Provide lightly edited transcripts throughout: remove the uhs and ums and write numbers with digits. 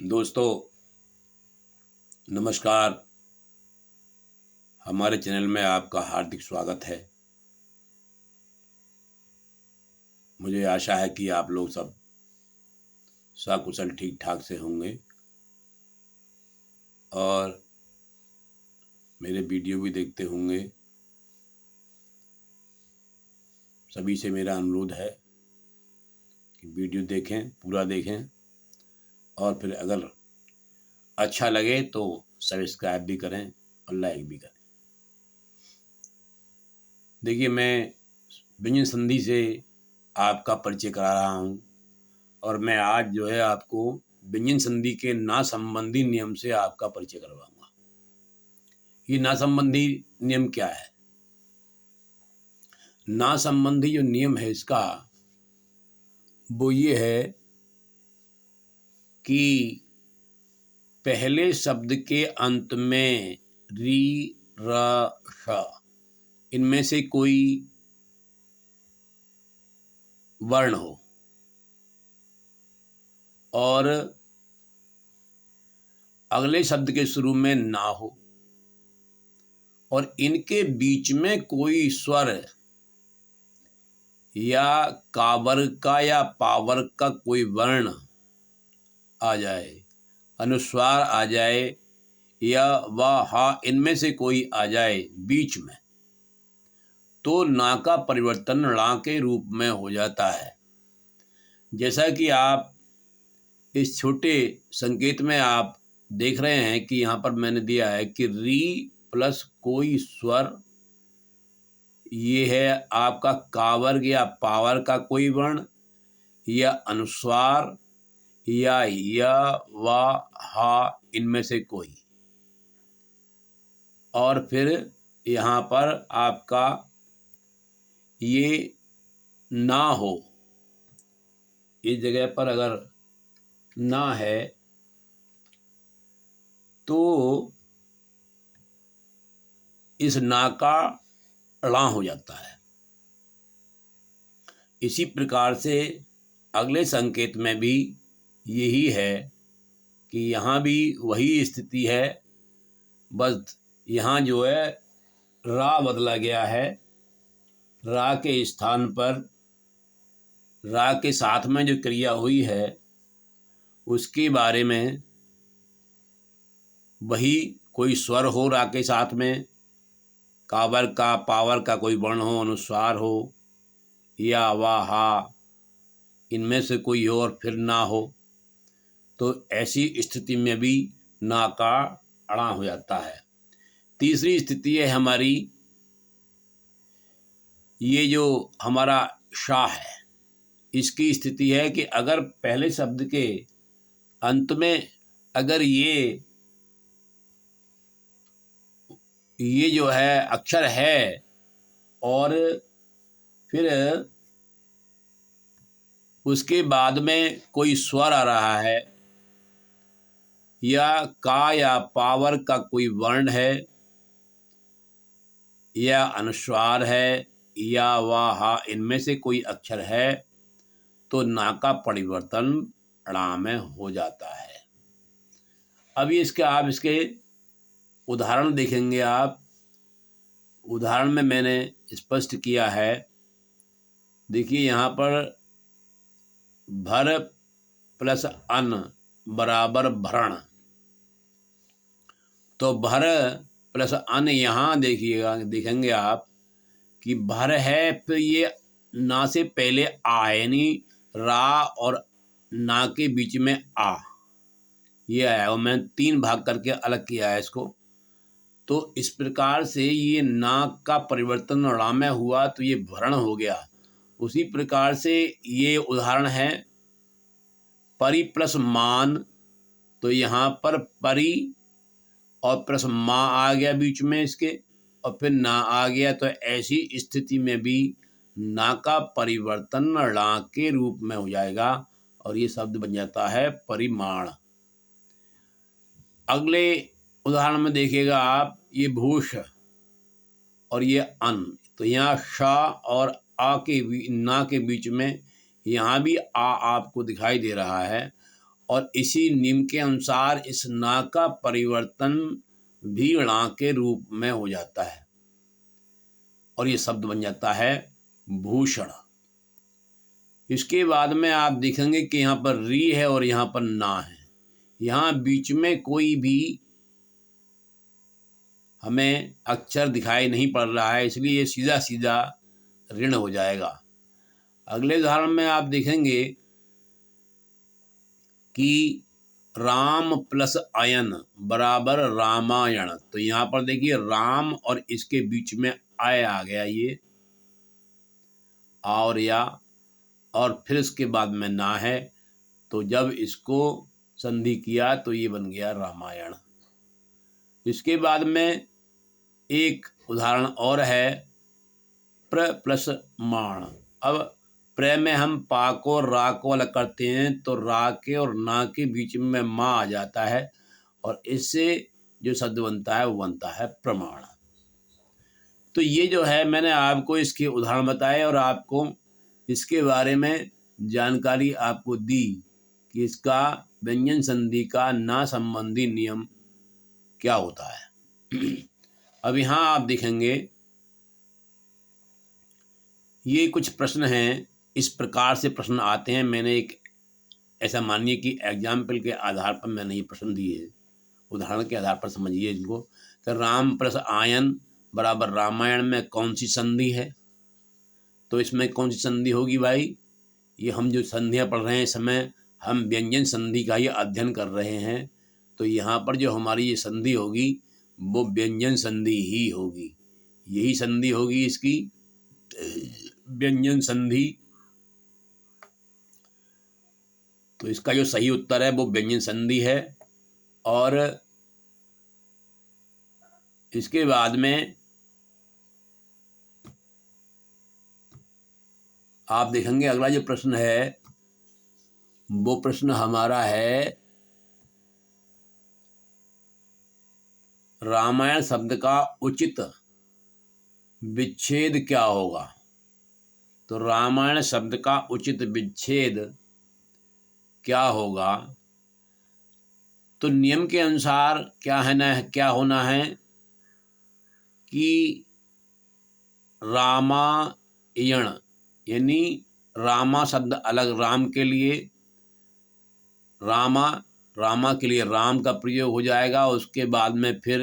दोस्तों नमस्कार। हमारे चैनल में आपका हार्दिक स्वागत है। मुझे आशा है कि आप लोग सब सकुशल ठीक ठाक से होंगे और मेरे वीडियो भी देखते होंगे। सभी से मेरा अनुरोध है कि वीडियो देखें, पूरा देखें और फिर अगर अच्छा लगे तो सब्सक्राइब भी करें और लाइक भी करें। देखिए, मैं व्यंजन संधि से आपका परिचय करा रहा हूँ और मैं आज जो है आपको व्यंजन संधि के ना संबंधी नियम से आपका परिचय करवाऊंगा। ये ना संबंधी नियम क्या है? ना संबंधी जो नियम है इसका वो ये है कि पहले शब्द के अंत में री, र, श इनमें से कोई वर्ण हो और अगले शब्द के शुरू में ना हो और इनके बीच में कोई स्वर या कावर का या पावर का कोई वर्ण आ जाए, अनुस्वार आ जाए या वाह हा इनमें से कोई आ जाए बीच में, तो ना का परिवर्तन णा के रूप में हो जाता है। जैसा कि आप इस छोटे संकेत में आप देख रहे हैं कि यहाँ पर मैंने दिया है कि री प्लस कोई स्वर, ये है आपका कावर्ग या पावर का कोई वर्ण या अनुस्वार या वा हा इनमें से कोई, और फिर यहाँ पर आपका ये ना हो, इस जगह पर अगर ना है तो इस ना का ळा हो जाता है। इसी प्रकार से अगले संकेत में भी यही है कि यहाँ भी वही स्थिति है, बस यहाँ जो है रा बदला गया है। रा के स्थान पर रा के साथ में जो क्रिया हुई है उसके बारे में वही कोई स्वर हो रा के साथ में, कावर का पावर का कोई वर्ण हो, अनुस्वार हो या वा हा इनमें से कोई हो और फिर ना हो, तो ऐसी स्थिति में भी ना का अड़ा हो जाता है। तीसरी स्थिति है हमारी, ये जो हमारा शाह है इसकी स्थिति है कि अगर पहले शब्द के अंत में अगर ये जो है अक्षर है और फिर उसके बाद में कोई स्वर आ रहा है या का या पावर का कोई वर्ण है या अनुस्वार है या वा हा इनमें से कोई अक्षर है, तो ना का परिवर्तन णा में हो जाता है। अभी आप इसके उदाहरण देखेंगे। आप उदाहरण में मैंने स्पष्ट किया है। देखिए यहाँ पर भर प्लस अन बराबर भरण, तो भर प्लस अन यहाँ देखिएगा, देखेंगे आप कि भर है, फिर ये ना से पहले आ है, यानी रा और ना के बीच में आ ये आया और मैंने 3 भाग करके अलग किया है इसको। तो इस प्रकार से ये ना का परिवर्तन णा में हुआ तो ये भरण हो गया। उसी प्रकार से ये उदाहरण है परि प्लस मान, तो यहाँ पर परि और प्लस माँ आ गया बीच में इसके और फिर ना आ गया, तो ऐसी स्थिति में भी ना का परिवर्तन णा के रूप में हो जाएगा और ये शब्द बन जाता है परिमाण। अगले उदाहरण में देखिएगा आप, ये भूष और ये अन, तो यहाँ शा और आ के ना के बीच में यहाँ भी आ आपको दिखाई दे रहा है और इसी नियम के अनुसार इस ना का परिवर्तन भी णा के रूप में हो जाता है और ये शब्द बन जाता है भूषण। इसके बाद में आप देखेंगे कि यहाँ पर री है और यहाँ पर ना है। यहाँ बीच में कोई भी हमें अक्षर दिखाई नहीं पड़ रहा है, इसलिए ये सीधा सीधा ऋण हो जाएगा। अगले उदाहरण में आप देखेंगे कि राम प्लस अयन बराबर रामायण। तो यहाँ पर देखिए राम और इसके बीच में आय आ गया, ये और या, और फिर इसके बाद में ना है, तो जब इसको संधि किया तो ये बन गया रामायण। इसके बाद में एक उदाहरण और है प्र प्लस माण। अब प्र में हम पा को रा को अलग करते हैं तो रा के और ना के बीच में माँ आ जाता है और इससे जो शब्द बनता है वो बनता है प्रमाण। तो ये जो है मैंने आपको इसके उदाहरण बताए और आपको इसके बारे में जानकारी आपको दी कि इसका व्यंजन संधि का ना संबंधी नियम क्या होता है। अब यहाँ आप देखेंगे ये कुछ प्रश्न हैं, इस प्रकार से प्रश्न आते हैं। मैंने एक ऐसा मानिए कि एग्जाम्पल के आधार पर मैंने ये प्रश्न दिए, उदाहरण के आधार पर समझिए इनको। तो राम प्लस आयन बराबर रामायण में कौन सी संधि है? तो इसमें कौन सी संधि होगी भाई? ये हम जो संधियाँ पढ़ रहे हैं इस समय हम व्यंजन संधि का ही अध्ययन कर रहे हैं। तो यहाँ पर जो हमारी ये संधि होगी वो व्यंजन संधि ही होगी, यही संधि होगी इसकी व्यंजन संधि। तो इसका जो सही उत्तर है वो व्यंजन संधि है। और इसके बाद में आप देखेंगे अगला जो प्रश्न है वो प्रश्न हमारा है रामायण शब्द का उचित विच्छेद क्या होगा? तो रामायण शब्द का उचित विच्छेद क्या होगा? तो नियम के अनुसार क्या है ना, क्या होना है कि रामायण यानी रामा शब्द अलग, राम के लिए रामा के लिए राम का प्रयोग हो जाएगा। उसके बाद में फिर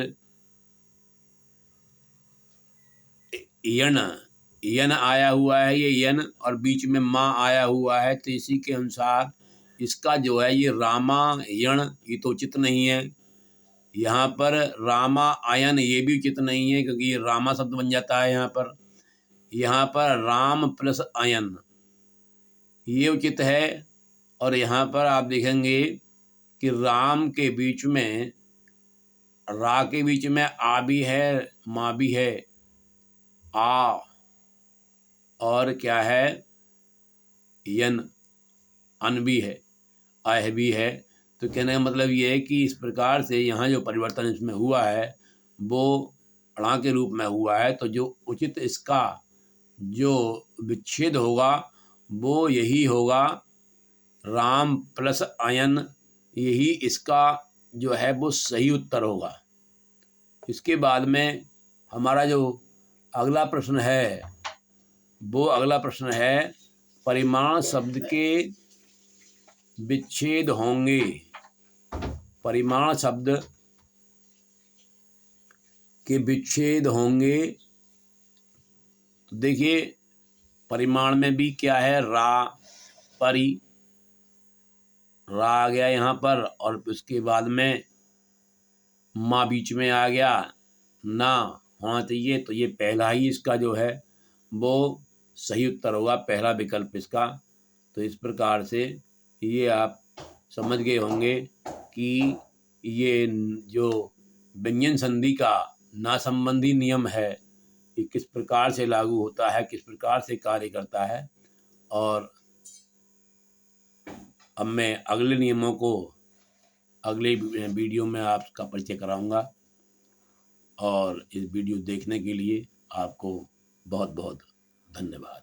यन आया हुआ है, ये यन और बीच में माँ आया हुआ है, तो इसी के अनुसार इसका जो है ये रामायण ये तो उचित नहीं है। यहाँ पर रामा आयन ये भी उचित नहीं है क्योंकि ये रामा शब्द बन जाता है यहाँ पर राम प्लस आयन ये उचित है। और यहाँ पर आप देखेंगे कि राम के बीच में रा के बीच में आ भी है, माँ भी है, आ और क्या है यन अन भी है, आह भी है। तो कहने का मतलब ये है कि इस प्रकार से यहाँ जो परिवर्तन इसमें हुआ है वो णा के रूप में हुआ है। तो जो उचित इसका जो विच्छेद होगा वो यही होगा राम प्लस आयन, यही इसका जो है वो सही उत्तर होगा। इसके बाद में हमारा जो अगला प्रश्न है वो अगला प्रश्न है परिमाण शब्द के विच्छेद होंगे। परिमाण शब्द के विच्छेद होंगे तो देखिए परिमाण में भी क्या है रा परी, रा आ गया यहाँ पर और उसके बाद में माँ बीच में आ गया, ना होना चाहिए। तो ये पहला ही इसका जो है वो सही उत्तर होगा, पहला विकल्प इसका। तो इस प्रकार से ये आप समझ गए होंगे कि ये जो व्यंजन संधि का ना संबंधी नियम है ये किस प्रकार से लागू होता है, किस प्रकार से कार्य करता है। और अब मैं अगले नियमों को अगले वीडियो में आपका परिचय कराऊंगा। और इस वीडियो देखने के लिए आपको बहुत बहुत धन्यवाद।